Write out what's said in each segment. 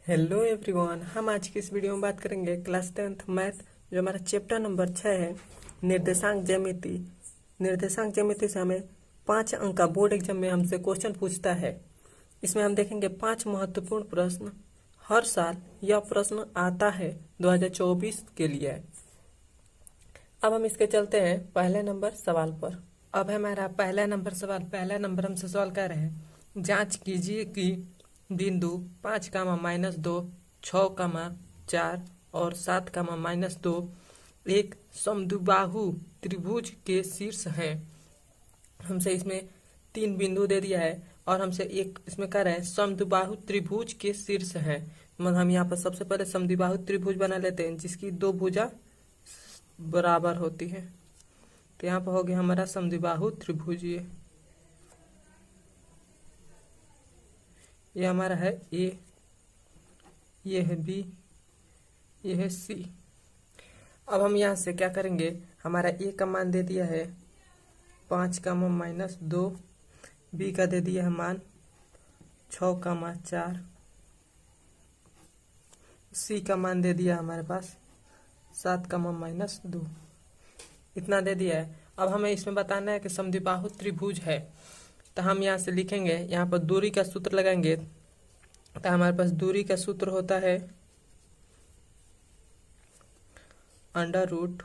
Hello everyone, हम आज की इस वीडियो में बात करेंगे क्लास 10th मैथ जो हमारा चैप्टर नंबर 6 है, निर्देशांक ज्यामिति। निर्देशांक ज्यामिति से हमें 5 अंक का बोर्ड एग्जाम में हमसे क्वेश्चन पूछता है। इसमें हम देखेंगे 5 महत्वपूर्ण प्रश्न। हर साल यह प्रश्न आता है 2024 के लिए। अब हम इसके चलते हैं पहले नंबर सवाल पर। अब है हमारा पहला नंबर सवाल। पहला नंबर हमसे सवाल कर रहे हैं, जांच कीजिए कि बिंदु 5, -2, 6, 4 और 7, -2 एक समद्विबाहु त्रिभुज के शीर्ष है। हमसे इसमें 3 बिंदु दे दिया है और हमसे एक इसमें कह रहे हैं समद्विबाहु त्रिभुज के शीर्ष है। मतलब हम यहाँ पर सबसे पहले समद्विबाहु त्रिभुज बना लेते हैं जिसकी 2 भुजा बराबर होती है। तो यहाँ पर हो गया हमारा समद्विबाहु त्रिभुज। ये हमारा है ए, ये है बी, ये है सी। अब हम यहाँ से क्या करेंगे, हमारा ए का मान दे दिया है 5, -2, बी का दे दिया है मान 6, 4, सी का मान दे दिया हमारे पास 7, -2, इतना दे दिया है। अब हमें इसमें बताना है कि समद्विबाहु त्रिभुज है। तो हम यहाँ से लिखेंगे, यहाँ पर दूरी का सूत्र लगाएंगे। तो हमारे पास दूरी का सूत्र होता है √x2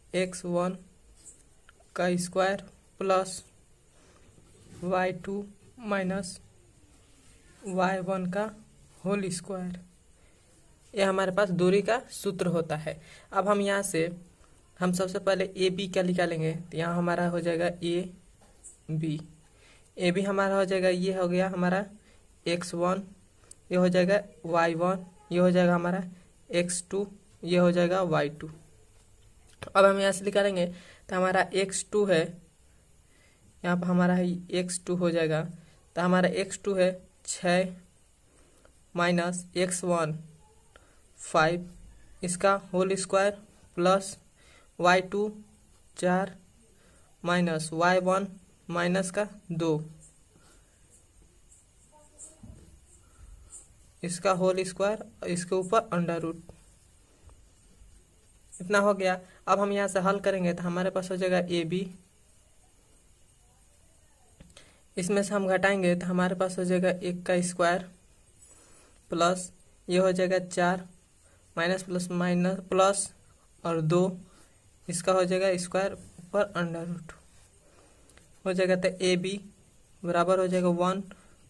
- x1 का स्क्वायर प्लस y2 - y1 का होल स्क्वायर। यह हमारे पास दूरी का सूत्र होता है। अब हम यहाँ से हम सबसे पहले ए बी का निकालेंगे। तो यहाँ हमारा हो जाएगा ए बी हमारा हो जाएगा, ये हो गया हमारा x1, ये हो जाएगा y1, ये हो जाएगा हमारा x2, ये हो जाएगा y2। अब हम यहाँ से निकालेंगे तो हमारा x2 है, यहाँ पर हमारा है x2 हो जाएगा। तो हमारा x2 है 6 - x1 5, इसका whole square plus y2 4 -y1 -2, इसका होल स्क्वायर, इसके ऊपर अंडर रूट। इतना हो गया। अब हम यहाँ से हल करेंगे तो हमारे पास हो जाएगा ए बी, इसमें से हम घटाएंगे तो हमारे पास हो जाएगा 1 का स्क्वायर प्लस ये हो जाएगा 4 माइनस प्लस माइनस प्लस और 2, इसका हो जाएगा स्क्वायर ऊपर अंडर रूट हो जाएगा। तो ए बी बराबर हो जाएगा 1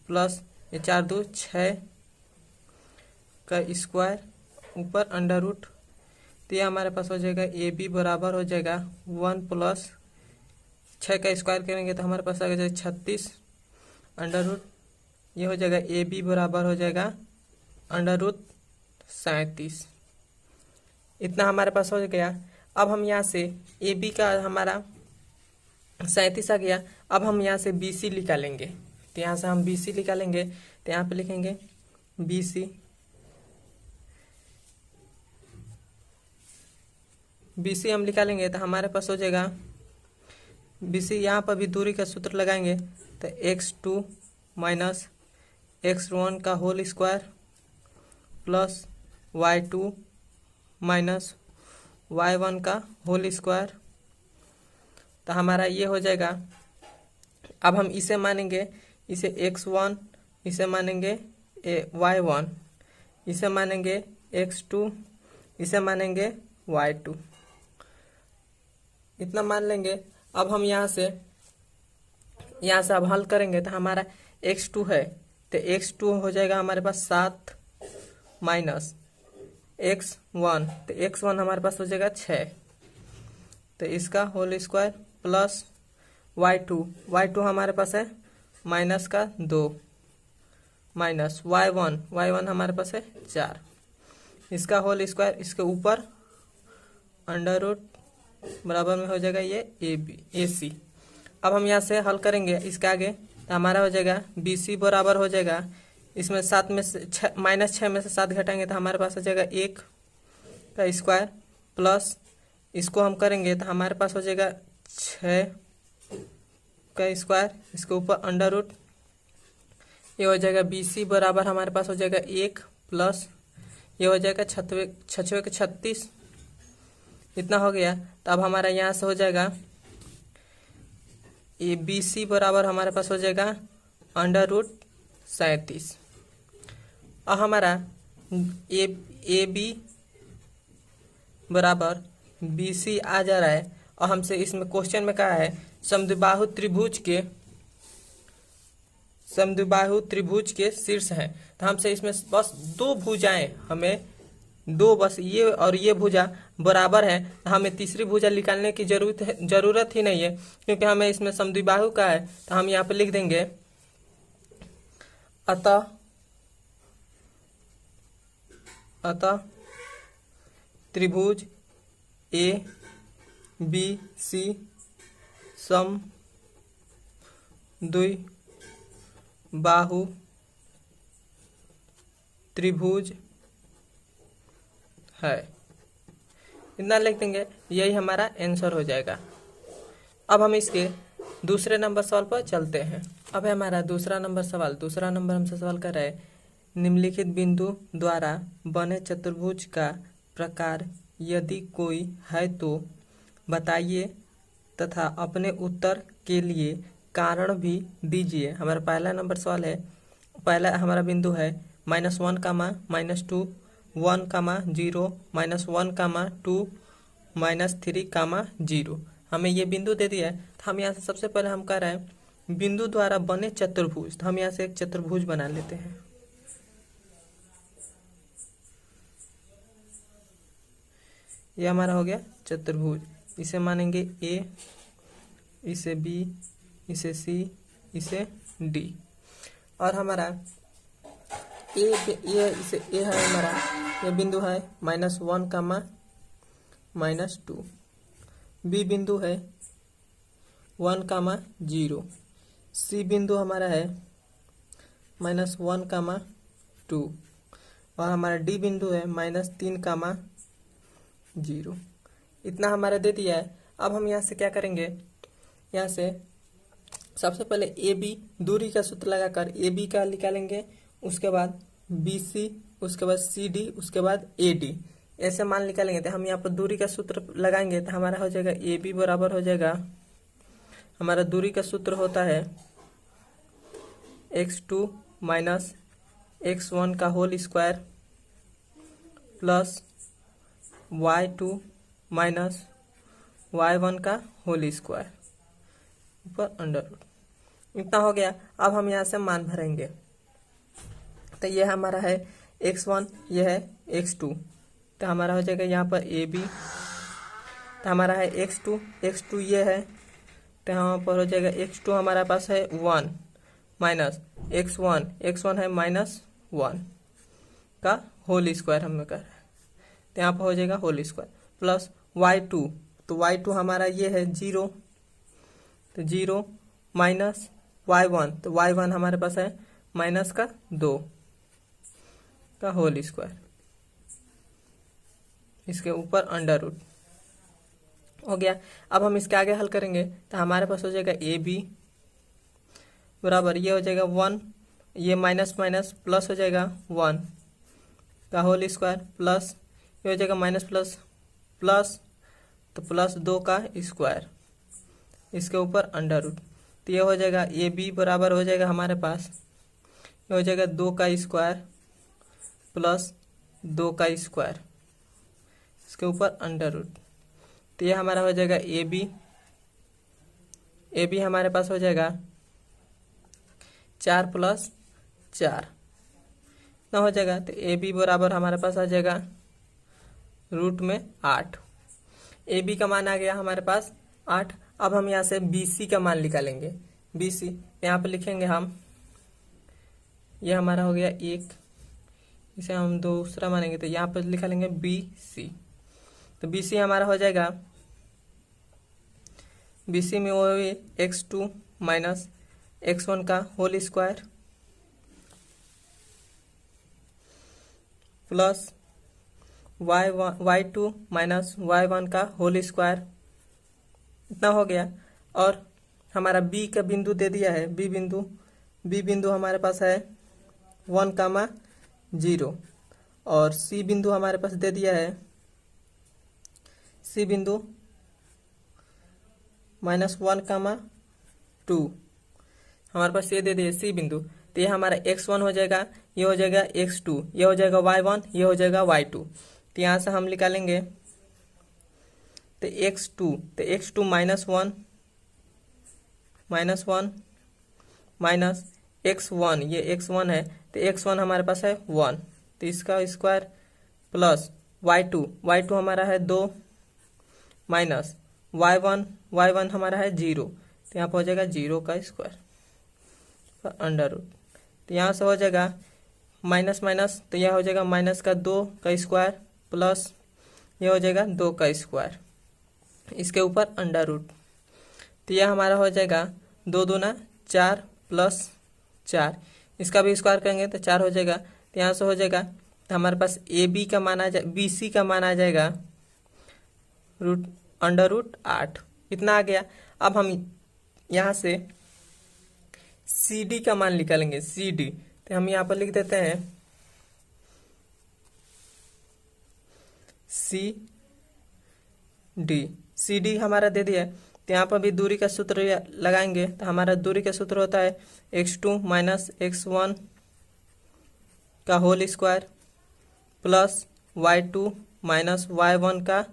प्लस ये 4 2 6 का स्क्वायर ऊपर अंडर रूट। तो ये हमारे पास हो जाएगा ए बी बराबर हो जाएगा 1 प्लस 6 का स्क्वायर करेंगे तो हमारे पास आ जाएगा 36 अंडर रूट। ये हो जाएगा ए बी बराबर हो जाएगा अंडर रूट 37। इतना हमारे पास हो गया। अब हम यहाँ से ए बी का हमारा 37 आ गया। अब हम यहाँ से बी सी निकालेंगे। तो यहाँ से हम बी सी निकालेंगे तो यहाँ पे लिखेंगे बी सी हम निकालेंगे तो हमारे पास हो जाएगा बी सी। यहाँ पर भी दूरी का सूत्र लगाएंगे तो x2 - x1 का whole square plus y2 - y1 का होल स्क्वायर। तो हमारा ये हो जाएगा। अब हम इसे मानेंगे, इसे x1, इसे मानेंगे y1, इसे मानेंगे x2, इसे मानेंगे y2, इतना मान लेंगे। अब हम यहाँ से अब हल करेंगे तो हमारा x2 है तो x2 हो जाएगा हमारे पास 7 माइनस x1, तो x1 हमारे पास हो जाएगा 6, तो इसका होल स्क्वायर प्लस y2 हमारे पास है -2 माइनस y1 हमारे पास है 4, इसका होल स्क्वायर, इसके ऊपर अंडर रूट बराबर में हो जाएगा ये ए सी। अब हम यहाँ से हल करेंगे इसके आगे तो हमारा हो जाएगा बी सी बराबर हो जाएगा, इसमें 7 में से -6 में से 7 घटाएंगे तो हमारे पास हो जाएगा 1 का स्क्वायर प्लस इसको हम करेंगे तो हमारे पास हो जाएगा 6 का स्क्वायर, इसके ऊपर अंडर रूट, ये हो जाएगा BC बराबर हमारे पास हो जाएगा 1 प्लस ये हो जाएगा 6 के 36, इतना हो गया। तो अब हमारा यहाँ से हो जाएगा ये BC बराबर हमारे पास हो जाएगा अंडर रूट 37। और हमारा AB बराबर BC आ जा रहा है। और हमसे इसमें क्वेश्चन में कहा है समद्विबाहु त्रिभुज के शीर्ष हैं। तो हमसे इसमें बस दो भुजाएं, हमें दो बस ये और ये भुजा बराबर है, हमें तीसरी भुजा निकालने की जरूरत ही नहीं है, क्योंकि हमें इसमें समद्विबाहु का है। तो हम यहाँ पे लिख देंगे अतः त्रिभुज ABC समद्विबाहु त्रिभुज है, इतना लिख देंगे, यही हमारा आंसर हो जाएगा। अब हम इसके दूसरे नंबर सवाल पर चलते हैं। अब है हमारा दूसरा नंबर हमसे सवाल कर रहा है निम्नलिखित बिंदु द्वारा बने चतुर्भुज का प्रकार यदि कोई है तो बताइए तथा अपने उत्तर के लिए कारण भी दीजिए। हमारा पहला नंबर सवाल है, पहला हमारा बिंदु है -1, -2, 1, 0, -1, 2, -3, 0। हमें ये बिंदु दे दिया है। तो हम यहाँ से सबसे पहले हम कह रहे हैं बिंदु द्वारा बने चतुर्भुज। तो हम यहाँ से एक चतुर्भुज बना लेते हैं। ये हमारा हो गया चतुर्भुज। इसे मानेंगे A, इसे B, इसे C, इसे D। और हमारा इसे A है हमारा, ये बिंदु है -1, -2। B बिंदु है 1, 0। C बिंदु हमारा है -1, 2। और हमारा D बिंदु है -3, 0। इतना हमारा दे दिया है। अब हम यहाँ से क्या करेंगे, यहाँ से सबसे पहले AB दूरी का सूत्र लगाकर AB का निकालेंगे, उसके बाद BC, उसके बाद CD, उसके बाद AD, ऐसे मान निकालेंगे। तो हम यहाँ पर दूरी का सूत्र लगाएंगे तो हमारा हो जाएगा AB बराबर हो जाएगा, हमारा दूरी का सूत्र होता है x2 माइनस x1 का whole square plus y2 minus y1 का होल स्क्वायर ऊपर अंडर रूट, इतना हो गया। अब हम यहाँ से मान भरेंगे। तो ये हमारा है x1, ये है x2। तो हमारा हो जाएगा यहाँ पर AB। तो हमारा है x2 ये है, तो यहाँ पर हो जाएगा x2 हमारा पास है 1 माइनस x1 है -1 का होल स्क्वायर हमें कर रहा है। तो यहाँ पर हो जाएगा होल स्क्वायर प्लस y2। तो y2 हमारा ये है 0, तो 0 माइनस y1, तो y1 हमारे पास है -2 का होल स्क्वायर, इसके ऊपर अंडर रूट हो गया। अब हम इसके आगे हल करेंगे तो हमारे पास हो जाएगा AB बराबर ये हो जाएगा 1, ये माइनस प्लस हो जाएगा 1 का होल स्क्वायर प्लस ये हो जाएगा माइनस प्लस तो +2 का स्क्वायर, इसके ऊपर अंडर रूट। तो ये हो जाएगा AB बराबर हो जाएगा हमारे पास ये हो जाएगा 2 का स्क्वायर प्लस 2 का स्क्वायर, इसके ऊपर अंडर रूट। तो ये हमारा हो जाएगा AB हमारे पास हो जाएगा 4 + 4 ना हो जाएगा। तो AB बराबर हमारे पास आ जाएगा रूट में 8। AB का मान आ गया हमारे पास 8। अब हम यहाँ से BC का मान निकालेंगे। BC यहाँ पे लिखेंगे हम, ये हमारा हो गया 1, इसे हम दूसरा मानेंगे तो यहाँ पर लिखा लेंगे BC। तो BC हमारा हो जाएगा, BC में वो x2 माइनस x1 का whole square plus y2 minus y1 का होल स्क्वायर, इतना हो गया। और हमारा बी का बिंदु दे दिया है, बी बिंदु हमारे पास है 1,0 और सी बिंदु हमारे पास दे दिया है, सी बिंदु -1,2 हमारे पास ये दे दिया सी बिंदु। तो ये हमारा x1 हो जाएगा, ये हो जाएगा x2, ये हो जाएगा y1, ये हो जाएगा y2। तो यहाँ से हम निकालेंगे तो x2 -1 माइनस x1, ये x1 है तो x1 हमारे पास है 1, तो इसका स्क्वायर प्लस y2 हमारा है 2 माइनस y1 हमारा है 0, तो यहाँ पर हो जाएगा 0 का स्क्वायर अंडर रूट। तो यहाँ से हो जाएगा माइनस माइनस, तो यह हो जाएगा माइनस का 2 का स्क्वायर प्लस यह हो जाएगा 2 का स्क्वायर, इसके ऊपर अंडर रूट। तो यह हमारा हो जाएगा 2 दूना 4 प्लस 4, इसका भी स्क्वायर करेंगे तो 4 हो जाएगा। तो यहाँ से हो जाएगा तो हमारे पास AB का मान आ जाए, BC का मान आ जाएगा अंडर रूट 8, इतना आ गया। अब हम यहाँ से CD का मान निकालेंगे, CD तो हम यहाँ पर लिख देते हैं CD हमारा दे दिया है। तो यहाँ पर भी दूरी का सूत्र लगाएंगे, तो हमारा दूरी का सूत्र होता है x2 माइनस x1 का whole square plus y2 minus y1 का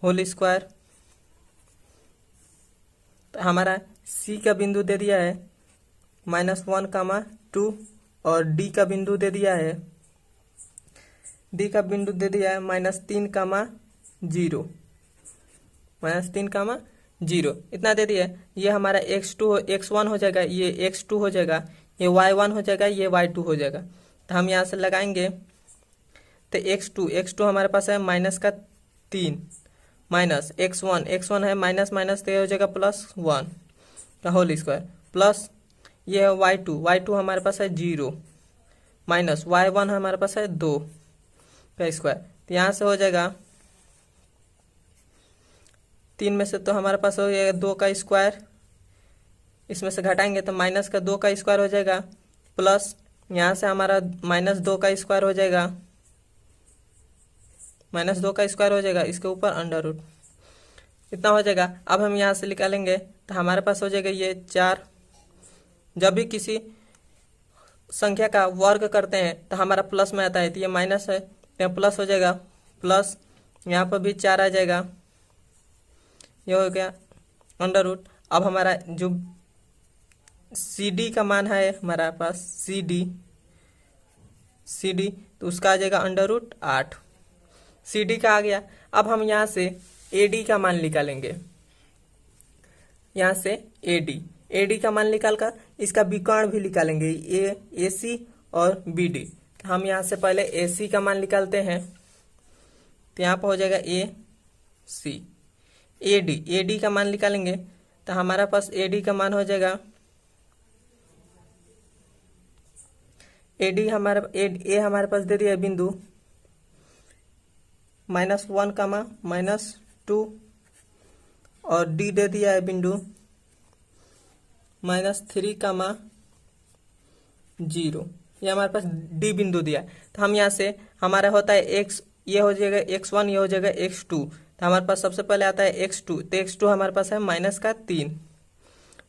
होल स्क्वायर। तो हमारा C का बिंदु दे दिया है -1,2 और D का बिंदु दे दिया है -3,0 इतना दे दिया है। ये हमारा x1 हो जाएगा, ये x2 हो जाएगा, ये y1 हो जाएगा, ये y2 हो जाएगा। तो हम यहाँ से लगाएंगे तो x2 हमारे पास है -3 माइनस x1 है माइनस तो ये हो जाएगा +1 का होल स्क्वायर प्लस ये है y2 हमारे पास है 0 माइनस y1 हमारे पास है 2 का स्क्वायर। तो यहाँ से हो जाएगा 3 में से तो हमारे पास हो जाएगा 2 का स्क्वायर, इसमें से घटाएंगे तो माइनस का 2 का स्क्वायर हो जाएगा प्लस यहाँ से हमारा -2 का स्क्वायर हो जाएगा, -2 का स्क्वायर हो जाएगा, इसके ऊपर अंडर रूट, इतना हो जाएगा। अब हम यहाँ से निकालेंगे तो हमारे पास हो जाएगा ये 4। जब भी किसी संख्या का वर्ग करते हैं तो हमारा प्लस में आता है, तो ये माइनस है तो प्लस हो जाएगा, प्लस यहाँ पर भी 4 आ जाएगा, ये हो गया अंडर रूट। अब हमारा जो CD का मान है हमारा पास CD तो उसका आ जाएगा अंडर रूट 8, CD का आ गया। अब हम यहाँ से AD का मान निकालेंगे, यहाँ से AD का मान निकाल कर इसका विकर्ण भी निकालेंगे, AC और BD। हम यहाँ से पहले AC का मान निकालते हैं, तो यहाँ पर हो जाएगा AC। AD का मान निकालेंगे तो हमारा पास AD का मान हो जाएगा A हमारे पास दे दिया बिंदु -1,-2 और D दे दिया है बिंदु -3,0, ये हमारे पास D बिंदु दिया। तो हम यहाँ से हमारा होता है x, ये हो जाएगा x1, ये हो जाएगा x2। तो हमारे पास सबसे पहले आता है x2, तो x2 हमारे पास है -3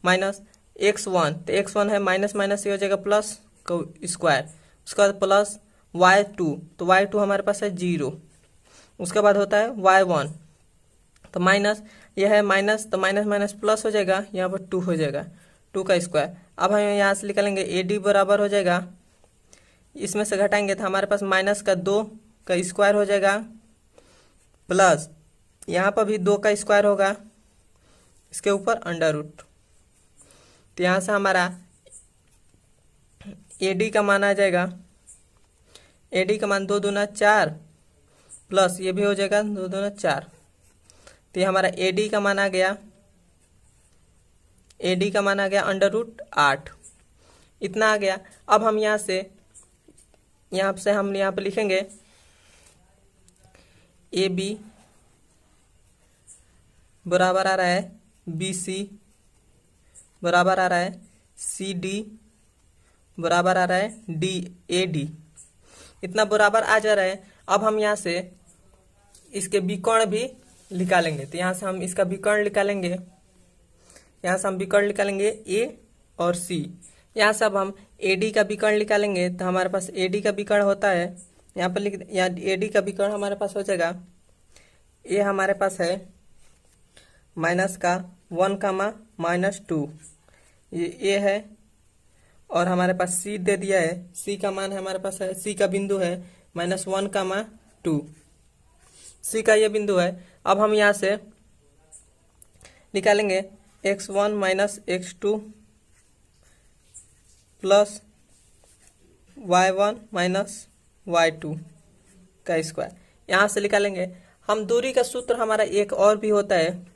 माइनस x1, तो x1 है माइनस ये हो जाएगा प्लस स्क्वायर, उसके बाद प्लस y2, तो y2 हमारे पास है 0, उसके बाद होता है y1, तो माइनस यह है माइनस, तो माइनस प्लस हो जाएगा, यहाँ पर 2 हो जाएगा, 2 का स्क्वायर। अब हम यहाँ से निकालेंगे AD बराबर हो जाएगा, इसमें से घटाएंगे तो हमारे पास -2 का स्क्वायर हो जाएगा प्लस यहाँ पर भी 2 का स्क्वायर होगा, इसके ऊपर अंडर रूट। तो यहाँ से हमारा AD का मान आ जाएगा, AD का मान 2 दूना 4 प्लस ये भी हो जाएगा 2 दूना 4, तो ये हमारा AD का मान आ गया, अंडर रूट 8, इतना आ गया। अब हम यहाँ से हम यहाँ पे लिखेंगे AB बराबर आ रहा है BC बराबर आ रहा है सी डी बराबर आ रहा है डी ए डी, इतना बराबर आ जा रहा है। अब हम यहाँ से इसके विकर्ण भी निकालेंगे, तो यहाँ से हम इसका विकर्ण निकालेंगे, यहाँ से हम विकर्ण निकालेंगे ए और सी। यहाँ से अब हम ए डी का विकर्ण निकालेंगे, तो हमारे पास ए डी का विकर्ण होता है, यहाँ पर लिख, यहाँ ए डी का विकर्ण हमारे पास हो जाएगा, ए हमारे पास है माइनस का 1 कामा -2, ये ए है, और हमारे पास सी दे दिया है, सी का मान है हमारे पास है, सी का बिंदु है -1 कामा 2, सी का ये बिंदु है। अब हम यहाँ से निकालेंगे x1 minus x2 plus y1 minus y2 का स्क्वायर, यहाँ से निकालेंगे हम। दूरी का सूत्र हमारा एक और भी होता है,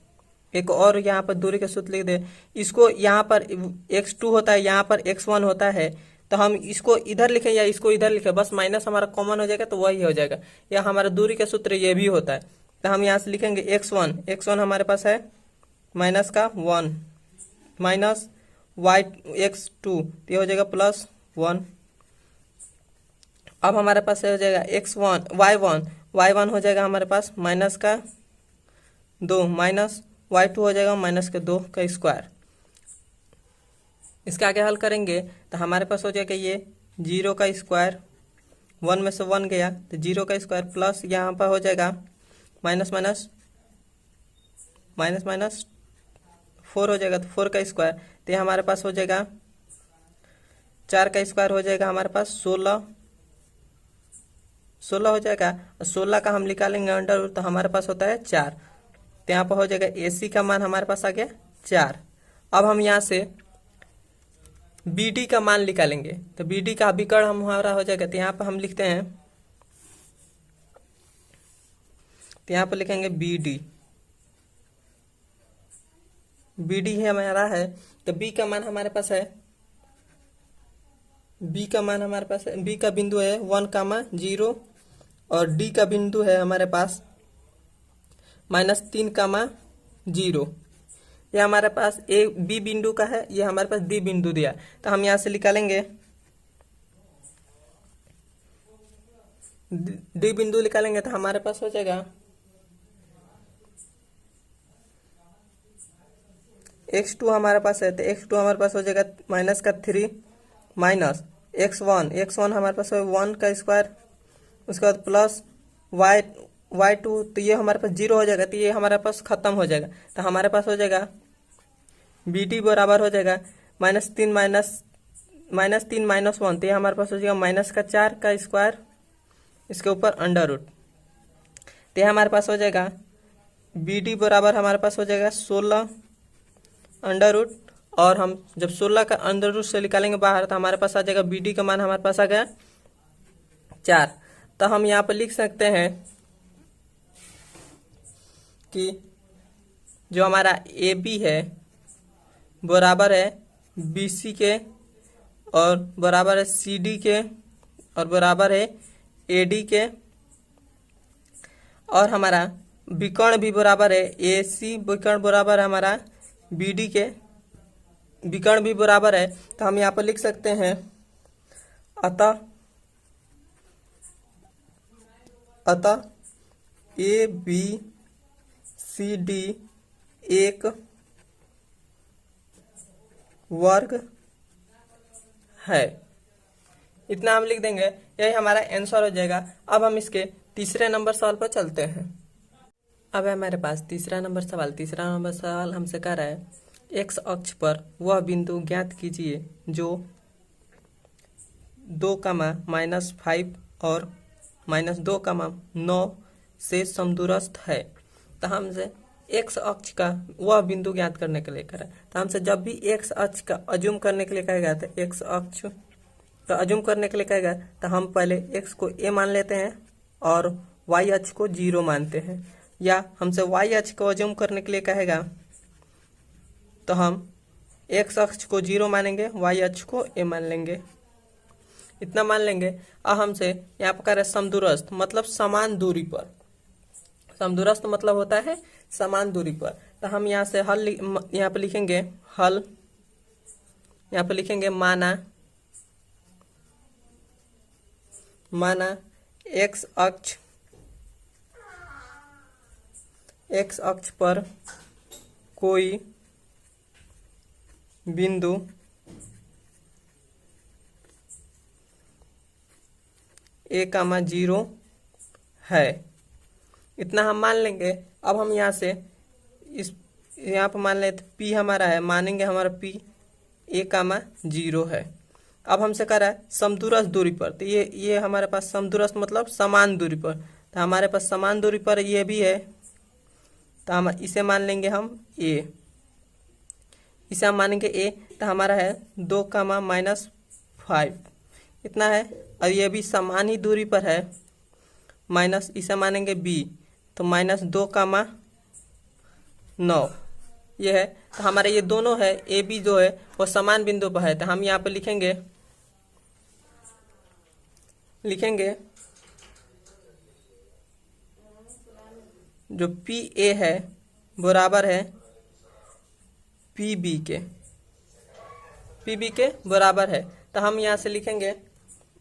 एक और यहाँ पर दूरी का सूत्र लिख दे, इसको यहाँ पर x2 होता है, यहाँ पर x1 होता है, तो हम इसको इधर लिखें या इसको इधर लिखें, बस माइनस हमारा कॉमन हो जाएगा तो वही हो जाएगा। या हमारा दूरी का सूत्र ये भी होता है, तो हम यहाँ से लिखेंगे x1 हमारे पास है माइनस का 1 माइनस x2, तो ये हो जाएगा +1। अब हमारे पास हो जाएगा y1 हो जाएगा हमारे पास माइनस का 2 माइनस y2 हो जाएगा माइनस के 2 का स्क्वायर। इसके आगे हल करेंगे तो हमारे पास हो जाएगा ये 0 का स्क्वायर, 1 में से 1 गया तो 0 का स्क्वायर, प्लस यहाँ पर हो जाएगा माइनस 4 हो जाएगा, तो 4 का स्क्वायर, तो ये हमारे पास हो जाएगा 4 का स्क्वायर हो जाएगा हमारे पास 16 हो जाएगा, और 16 का हम निकालेंगे अंडर रूट, तो हमारे पास होता है 4, तो यहाँ पर हो जाएगा AC का मान हमारे पास आ गया 4। अब हम यहाँ से BD का मान निकालेंगे, तो BD का विकर्ण हमारा हो जाएगा, तो यहाँ पर हम लिखते हैं, तो यहाँ पर लिखेंगे BD है हमारा है, तो B का मान हमारे पास है, B का मान हमारे पास है, B का बिंदु है 1 कामा 0, और D का बिंदु है हमारे पास -3 कामा 0। ये हमारे पास B बिंदु का है, ये हमारे पास D बिंदु दिया, तो हम यहाँ से निकालेंगे D बिंदु निकालेंगे, तो हमारे पास हो जाएगा x2 हमारे पास है, तो x2 हमारे पास हो जाएगा माइनस का 3 माइनस x1 हमारे पास है 1 का स्क्वायर, उसके बाद प्लस y2, तो ये हमारे पास 0 हो जाएगा, तो ये हमारे पास खत्म हो जाएगा, तो हमारे पास हो जाएगा BD बराबर हो जाएगा -3 माइनस 1, तो ये हमारे पास हो जाएगा माइनस का 4 का स्क्वायर, इसके ऊपर अंडर रूट, तो ये हमारे पास हो जाएगा BD बराबर हमारे पास हो जाएगा 16 अंडर रूट, और हम जब 16 का अंडर रूट से निकालेंगे बाहर, तो हमारे पास आ जाएगा BD का मान हमारे पास आ गया 4। तो हम यहाँ पर लिख सकते हैं कि जो हमारा AB है बराबर है BC के, और बराबर है CD के, और बराबर है AD के, और हमारा विकर्ण भी बराबर है AC, विकर्ण बराबर है हमारा BD के, विकर्ण भी बराबर है। तो हम यहाँ पर लिख सकते हैं अतः ABCD एक वर्ग है, इतना हम लिख देंगे, यही हमारा आंसर हो जाएगा। अब हम इसके तीसरे नंबर सवाल पर चलते हैं। अब है हमारे पास तीसरा नंबर सवाल हमसे कह रहा है x अक्ष पर वह बिंदु ज्ञात कीजिए जो 2, -5 और -2, 9 से समदूरस्थ है। तो हमसे x अक्ष का वह बिंदु ज्ञात करने के लिए कह रहा है, तो हमसे जब भी x अक्ष का अज्यूम करने के लिए कहेगा, तो x अक्ष का अज्यूम करने के लिए कहेगा, तो हम पहले x को a मान लेते हैं और y अक्ष को 0 मानते हैं, या हमसे y अक्ष को अज्यूम करने के लिए कहेगा तो हम x अक्ष को 0 मानेंगे, y अक्ष को a मान लेंगे, इतना मान लेंगे। अब हमसे यहाँ पर कह रहे समदूरस्थ मतलब समान दूरी पर, समदूरस्थ मतलब होता है समान दूरी पर। तो हम यहाँ से हल यहाँ पर लिखेंगे हल यहाँ पर लिखेंगे माना एक्स अक्ष पर कोई बिंदु a,0 है। इतना हम मान लेंगे। अब हम यहाँ से यहाँ पर मान लेते P हमारा है, मानेंगे हमारा P a,0 है। अब हमसे कह रहा है समदूरस्थ दूरी पर, तो ये हमारे पास समदूरस्थ मतलब समान दूरी पर, तो हमारे पास समान दूरी पर ये भी है, तो हम इसे मान लेंगे हम a। इसे हम मानेंगे a, तो हमारा है 2,-5 इतना है। और ये भी समान ही दूरी पर है, माइनस इसे मानेंगे b, तो -2,9 ये है। तो हमारे ये दोनों है ए बी जो है वो समान बिंदु पर है, तो हम यहाँ पे लिखेंगे जो पी ए है बराबर है पी बी के बराबर है। तो हम यहाँ से लिखेंगे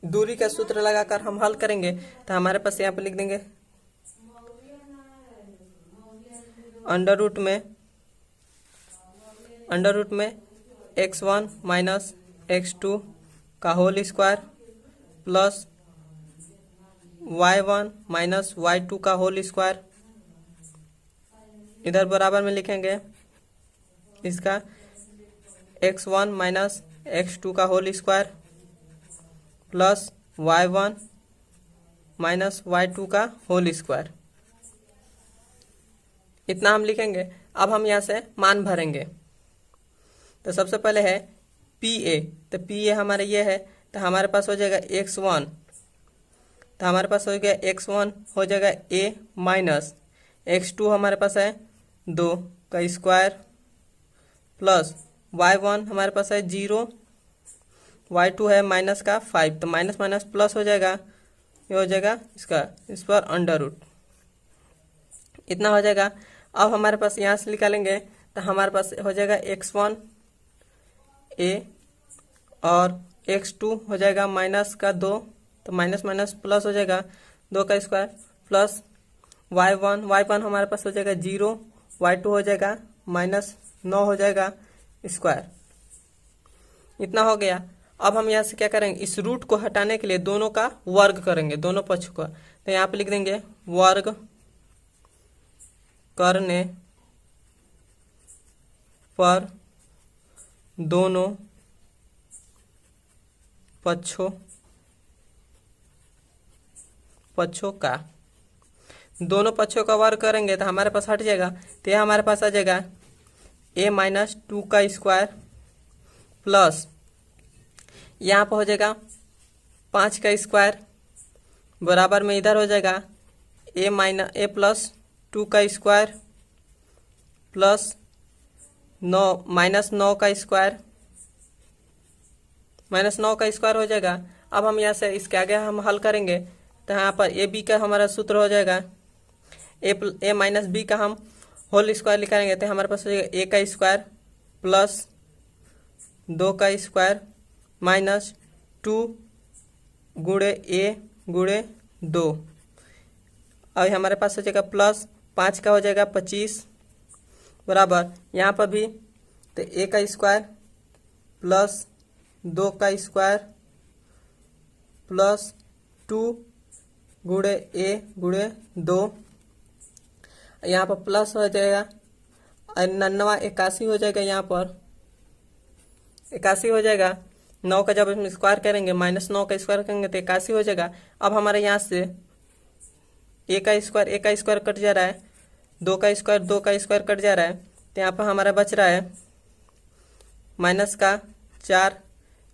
दूरी का सूत्र लगाकर हम हल करेंगे, तो हमारे पास यहाँ पे लिख देंगे अंडर रूट में x1 माइनस x2 का whole square plus y1 minus y2 का होल स्क्वायर। इधर बराबर में लिखेंगे इसका x1 माइनस x2 का whole square plus y1 minus y2 का होल स्क्वायर। इतना हम लिखेंगे। अब हम यहाँ से मान भरेंगे। तो सबसे पहले है PA, तो PA हमारे ये है, तो हमारे पास हो जाएगा x1, तो हमारे पास हो गया x1 हो जाएगा a माइनस x2 हमारे पास है 2 का स्क्वायर प्लस y1 हमारे पास है 0, y2 है माइनस का 5, तो माइनस माइनस प्लस हो जाएगा, ये हो जाएगा इस पर अंडर रूट, इतना हो जाएगा। अब हमारे पास यहाँ से निकालेंगे, तो हमारे पास हो जाएगा x1 a और x2 हो जाएगा माइनस का 2, तो माइनस माइनस प्लस हो जाएगा 2 का स्क्वायर प्लस y1 हमारे पास हो जाएगा 0, y2 हो जाएगा -9 हो जाएगा स्क्वायर, इतना हो गया। अब हम यहाँ से क्या करेंगे, इस रूट को हटाने के लिए दोनों का वर्ग करेंगे, दोनों पक्ष का। तो यहाँ पे लिख देंगे वर्ग करने पर दोनों पक्षों का, दोनों पक्षों का वर्ग करेंगे तो हमारे पास हट जाएगा, तो यह हमारे पास आ जाएगा a माइनस 2 का स्क्वायर प्लस यहाँ पर हो जाएगा 5 का स्क्वायर बराबर में इधर हो जाएगा a प्लस 2 का स्क्वायर प्लस माइनस 9 का स्क्वायर, -9 का स्क्वायर हो जाएगा। अब हम यहाँ से इसके आगे हम हल करेंगे, तो यहाँ पर ए बी का हमारा सूत्र हो जाएगा ए माइनस बी का हम होल स्क्वायर लिखेंगे, तो हमारे पास हो जाएगा ए का स्क्वायर प्लस 2 का स्क्वायर माइनस 2 गुणे ए गुणे 2, अब हमारे पास हो जाएगा प्लस 5 का हो जाएगा 25 बराबर यहाँ पर भी, तो ए का स्क्वायर प्लस 2 का स्क्वायर प्लस 2 गुणे ए गुणे 2, यहाँ पर प्लस हो जाएगा 81 हो जाएगा, यहाँ पर 81 हो जाएगा। 9 का जब हम स्क्वायर करेंगे -9 का स्क्वायर करेंगे तो 81 हो जाएगा। अब हमारे यहाँ से ए का स्क्वायर कट जा रहा है, 2 का स्क्वायर कट जा रहा है, तो यहाँ पर हमारा बच रहा है माइनस का 4,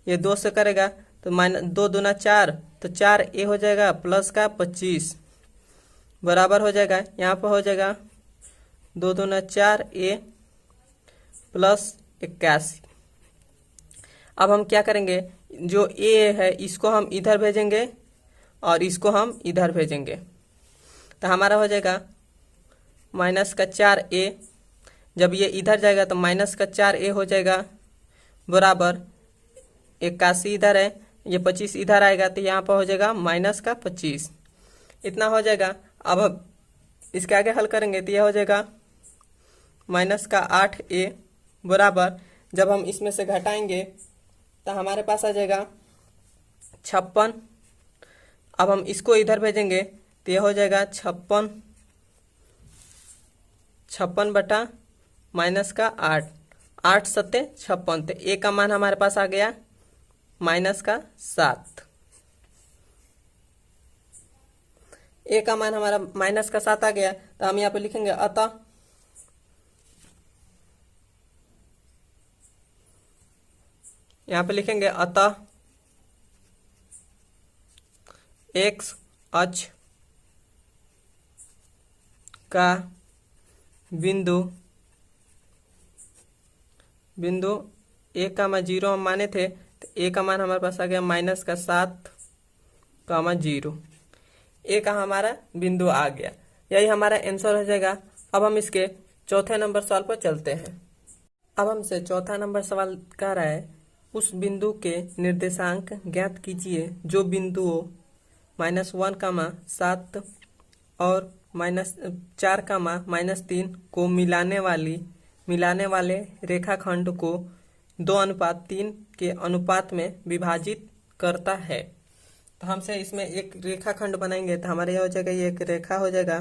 ये 2 से करेगा तो -2 दूना 4, तो 4 ए हो जाएगा प्लस का 25 बराबर हो जाएगा, यहाँ पर हो जाएगा 2 दूना 4 ए प्लस 81। अब हम क्या करेंगे, जो ए है इसको हम इधर भेजेंगे और इसको हम इधर भेजेंगे, तो हमारा हो जाएगा माइनस का 4 ए, जब ये इधर जाएगा तो माइनस का 4 ए हो जाएगा बराबर 81 इधर है, ये 25 इधर आएगा तो यहाँ पर हो जाएगा माइनस का 25, इतना हो जाएगा। अब इसके आगे हल करेंगे तो यह हो जाएगा माइनस का 8a बराबर, जब हम इसमें से घटाएंगे तो हमारे पास आ जाएगा 56। अब हम इसको इधर भेजेंगे तो यह हो जाएगा 56 बटा माइनस का 8, 8 सत्ते 56, तो ए का मान हमारे पास आ गया माइनस का 7। ए का मान हमारा माइनस का 7 आ गया, तो हम यहाँ पे लिखेंगे अतः एक्स अक्ष का बिंदु ए का मान 0 हम माने थे, तो ए का मान हमारे पास आ गया माइनस का 7,0। ए का हमारा बिंदु आ गया, यही हमारा आंसर हो जाएगा। अब हम इसके चौथे नंबर सवाल पर चलते हैं। अब हमसे चौथा नंबर सवाल कह रहा है उस बिंदु के निर्देशांक ज्ञात कीजिए जो बिंदुओं -1,7 और -4,-3 को मिलाने वाले रेखाखंड को 2:3 के अनुपात में विभाजित करता है। तो हमसे इसमें एक रेखाखंड बनाएंगे, तो हमारे यहाँ हो जाएगा, ये एक रेखा हो जाएगा,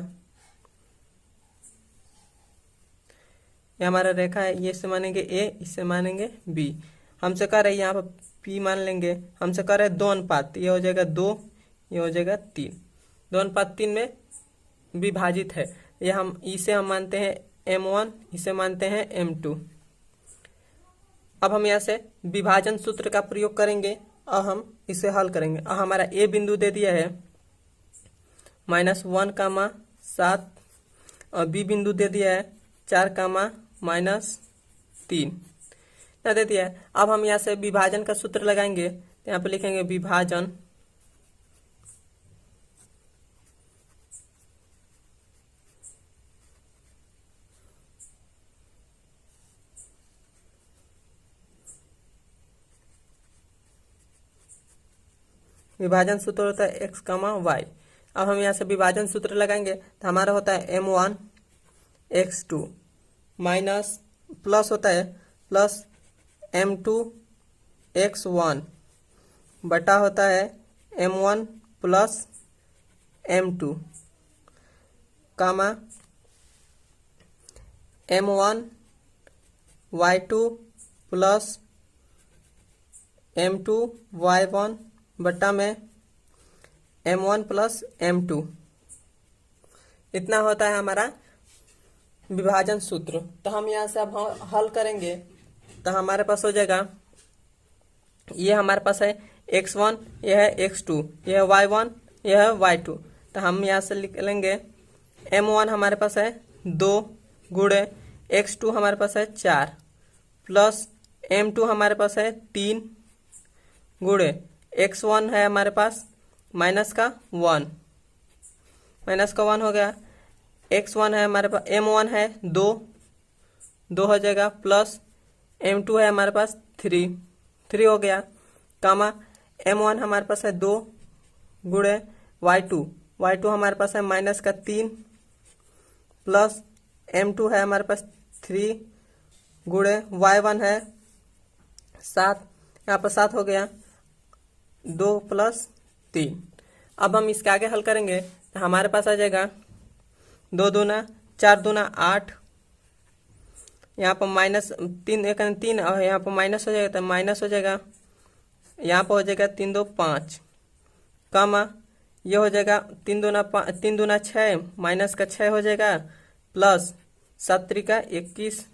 ये हमारा रेखा है, ये इससे मानेंगे ए, इससे मानेंगे बी। हमसे कह रहे हैं यहाँ पर पी मान लेंगे, हमसे कह रहे हैं 2 अनुपात, ये हो जाएगा 2, ये हो जाएगा 3, 2:3 में विभाजित है। ये इसे हम मानते हैं M1, इसे मानते हैं M2। अब हम यहाँ से विभाजन सूत्र का प्रयोग करेंगे और हम इसे हल करेंगे। और हमारा ए बिंदु दे दिया है -1,7 और बी बिंदु दे दिया है 4,-3 ना दे दिया है। अब हम यहाँ से विभाजन का सूत्र लगाएंगे, तो यहाँ पे लिखेंगे विभाजन सूत्र होता है x, y। अब हम यहाँ से विभाजन सूत्र लगाएंगे, तो हमारा होता है M1 x2 माइनस प्लस होता है प्लस M2 x1 बटा होता है M1 प्लस M2 कामा M1 y2 plus M2 y1 बटा में M1 प्लस M2, इतना होता है हमारा विभाजन सूत्र। तो हम यहाँ से अब हल करेंगे, तो हमारे पास हो जाएगा, ये हमारे पास है x1, यह है x2, यह है y1, यह है y2। तो हम यहाँ से लिख लेंगे M1 हमारे पास है 2 गुणे x2 हमारे पास है 4 प्लस M2 हमारे पास है 3 गुणे x1 है हमारे पास माइनस का 1 हो गया, x1 है हमारे पास, M1 है 2 हो जाएगा प्लस M2 है हमारे पास 3 हो गया, कामा M1 हमारे पास है 2 गुणे y2 हमारे पास है माइनस का 3 प्लस M2 है हमारे पास 3 गुणे y1 है 7, यहाँ पर 7 हो गया, 2 प्लस 3। अब हम इसके आगे हल करेंगे, तो हमारे पास आ जाएगा 2 दूना 4 दूना 8, यहाँ पर माइनस 3 और यहाँ पर माइनस हो जाएगा, तो माइनस हो जाएगा, यहाँ पर हो जाएगा 3 2 5 कामा ये हो जाएगा 3 दूना 6 माइनस का 6 हो जाएगा प्लस 7 त्रिका 21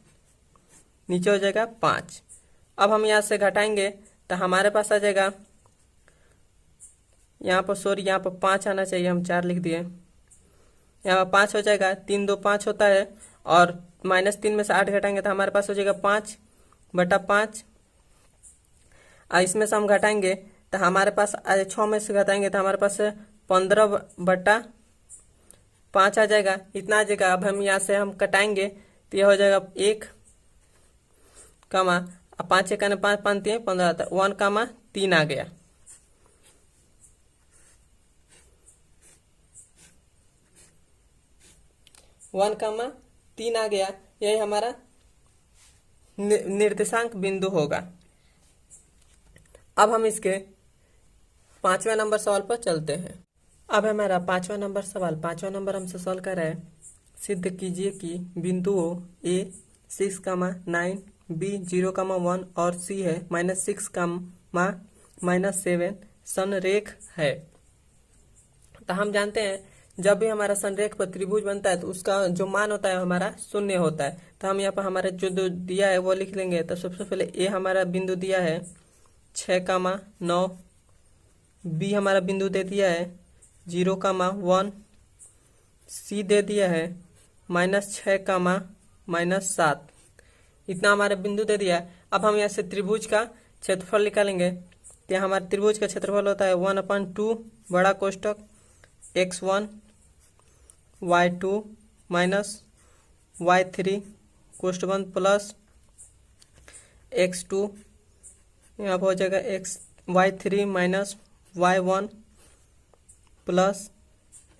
नीचे हो जाएगा 5। अब हम यहाँ से घटाएंगे, तो हमारे पास आ जाएगा, यहाँ पर यहाँ पर 5 आना चाहिए, हम 4 लिख दिए, यहाँ पर 5 हो जाएगा, 3 2 5 होता है और -3 में से 8 घटाएंगे तो हमारे पास हो जाएगा 5 बटा 5। और इसमें से हम घटाएंगे तो हमारे पास 6 में से घटाएंगे तो हमारे पास 15 बटा 5 आ जाएगा, इतना आ जाएगा। अब हम यहाँ से हम कटाएंगे तो यह हो जाएगा 1 कमा, अब 5 1 5 5 3 15 आता है, 1,3 आ गया। वन कामा 3 आ गया, यही हमारा निर्देशांक बिंदु होगा। अब हम इसके 5वें नंबर सवाल पर चलते हैं। अब हमारा 5वां नंबर सवाल, 5वां नंबर हमसे सवाल कर रहा है, सिद्ध कीजिए कि बिंदुओं A 6,9, B 0,1 और C है -6,-7 संरेख है। तो हम जानते हैं जब भी हमारा संरेख पर त्रिभुज बनता है तो उसका जो मान होता है हमारा शून्य होता है। तो हम यहाँ पर हमारे जो दिया है वो लिख लेंगे। तो सबसे पहले ए हमारा बिंदु दिया है 6,9, बी हमारा बिंदु दे दिया है 0,1, सी दे दिया है -6,-7, इतना हमारा बिंदु दे दिया है। अब हम यहाँ से त्रिभुज का क्षेत्रफल निकालेंगे। तो यहाँ हमारे त्रिभुज का क्षेत्रफल होता है 1/2 बड़ा कोष्टक x1 y2 माइनस y3 कोष्ट बंद प्लस x2, यहाँ पर हो जाएगा y3 minus y1 plus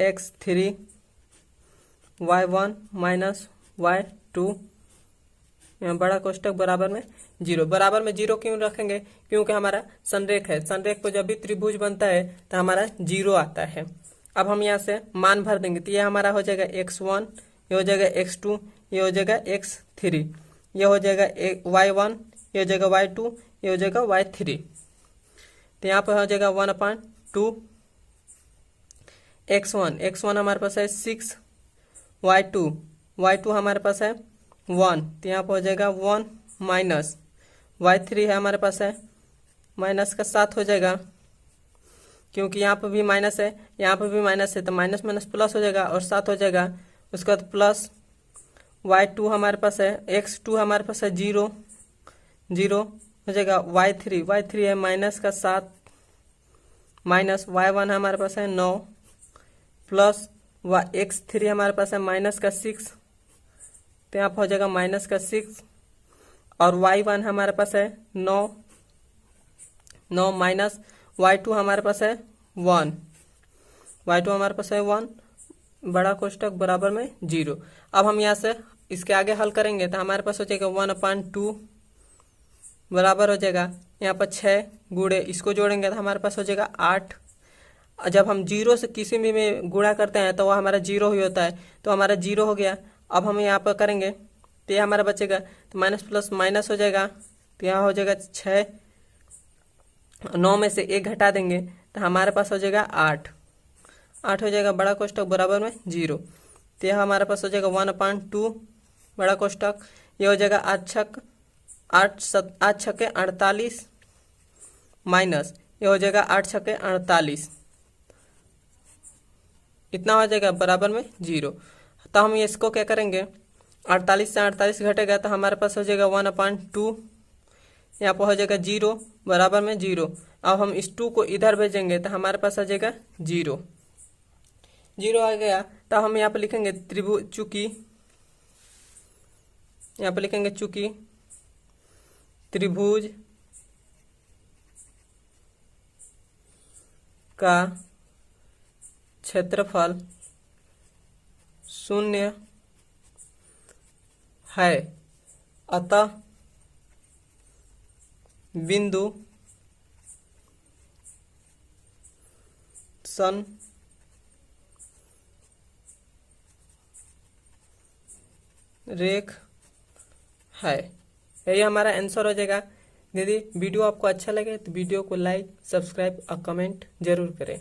x3 y1 minus y2, यहाँ बड़ा कोष्टक बराबर में 0। बराबर में 0 क्यों रखेंगे? क्योंकि हमारा संरेख है, संरेख पर जब भी त्रिभुज बनता है तो हमारा 0 आता है। अब हम यहाँ से मान भर देंगे। तो ये हमारा हो जाएगा x1, ये हो जाएगा x2, ये हो जाएगा x3, ये हो जाएगा y1, ये हो जाएगा y2, ये हो जाएगा y3। तो यहाँ पर हो जाएगा 1/2 x1 हमारे पास है 6, y2 हमारे पास है 1, तो यहाँ पर हो जाएगा 1 माइनस y3 है हमारे पास है माइनस का 7 हो जाएगा, क्योंकि यहाँ पर भी माइनस है, यहाँ पर भी माइनस है, तो माइनस माइनस प्लस हो जाएगा और 7 हो जाएगा। उसके बाद प्लस y2 हमारे पास है, x2 हमारे पास है 0 हो जाएगा, y3 है माइनस का 7 माइनस y1 हमारे पास है 9 प्लस x3 हमारे पास है माइनस का 6, तो यहाँ पर हो जाएगा माइनस का 6 और y1 हमारे पास है 9 माइनस y2 हमारे पास है 1, बड़ा कोष्टक बराबर में 0। अब हम यहाँ से इसके आगे हल करेंगे तो हमारे पास हो जाएगा 1/2 बराबर हो जाएगा, यहाँ पर 6 गुणे इसको जोड़ेंगे तो हमारे पास हो जाएगा 8। जब हम 0 से किसी भी में गुणा करते हैं तो वह हमारा 0 ही होता है, तो हमारा 0 हो गया। अब हम यहाँ पर करेंगे तो ये हमारा बचेगा, तो माइनस प्लस माइनस हो जाएगा, तो यहाँ हो जाएगा 6, 9 में से 1 घटा देंगे तो हमारे पास हो जाएगा 8 हो जाएगा, बड़ा कोष्टक बराबर में 0। तो यह हमारे पास हो जाएगा 1/2 बड़ा कोष्टक, ये हो जाएगा 8 छक्के 48 माइनस ये हो जाएगा 8 छक्के 48, इतना हो जाएगा बराबर में 0। तो हम इसको क्या करेंगे, 48 से 48 घटेगा तो हमारे पास हो जाएगा 1/2, यहाँ पर हो जाएगा 0 बराबर में 0। अब हम इस 2 को इधर भेजेंगे तो हमारे पास आ जाएगा 0 आ गया। तो हम यहाँ पर लिखेंगे चूंकि त्रिभुज का क्षेत्रफल 0 है, अतः बिंदु संरेख है। यही हमारा आंसर हो जाएगा। यदि वीडियो आपको अच्छा लगे तो वीडियो को लाइक, सब्सक्राइब और कमेंट जरूर करें।